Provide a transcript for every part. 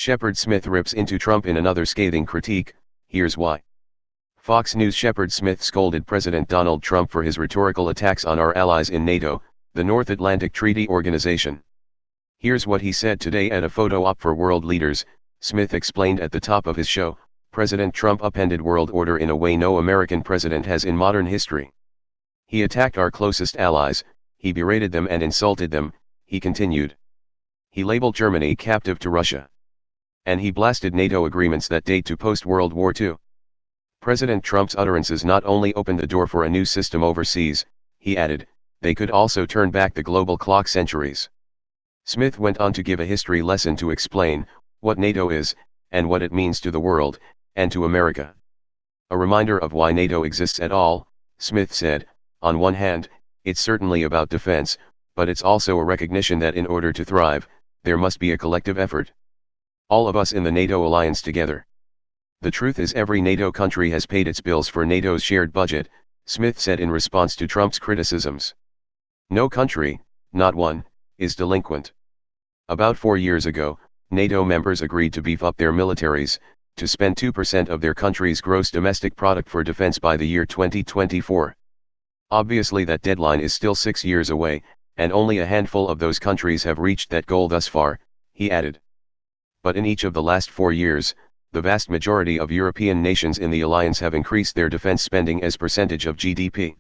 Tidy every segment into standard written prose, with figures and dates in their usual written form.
Shepard Smith rips into Trump in another scathing critique, here's why. Fox News. Shepard Smith scolded President Donald Trump for his rhetorical attacks on our allies in NATO, the North Atlantic Treaty Organization. Here's what he said today at a photo op for world leaders. Smith explained at the top of his show, President Trump upended world order in a way no American president has in modern history. He attacked our closest allies, he berated them and insulted them, he continued. He labeled Germany captive to Russia. And he blasted NATO agreements that date to post-World War II. President Trump's utterances not only opened the door for a new system overseas, he added, they could also turn back the global clock centuries. Smith went on to give a history lesson to explain what NATO is, and what it means to the world, and to America. A reminder of why NATO exists at all, Smith said, on one hand, it's certainly about defense, but it's also a recognition that in order to thrive, there must be a collective effort. All of us in the NATO alliance together. The truth is every NATO country has paid its bills for NATO's shared budget, Smith said in response to Trump's criticisms. No country, not one, is delinquent. About 4 years ago, NATO members agreed to beef up their militaries, to spend 2% of their country's gross domestic product for defense by the year 2024. Obviously that deadline is still 6 years away, and only a handful of those countries have reached that goal thus far, he added. But in each of the last 4 years, the vast majority of European nations in the alliance have increased their defense spending as percentage of GDP.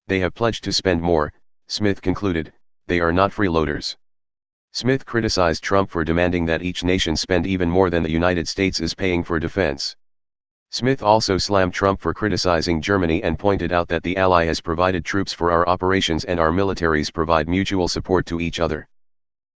They have pledged to spend more, Smith concluded, they are not freeloaders. Smith criticized Trump for demanding that each nation spend even more than the United States is paying for defense. Smith also slammed Trump for criticizing Germany and pointed out that the ally has provided troops for our operations and our militaries provide mutual support to each other.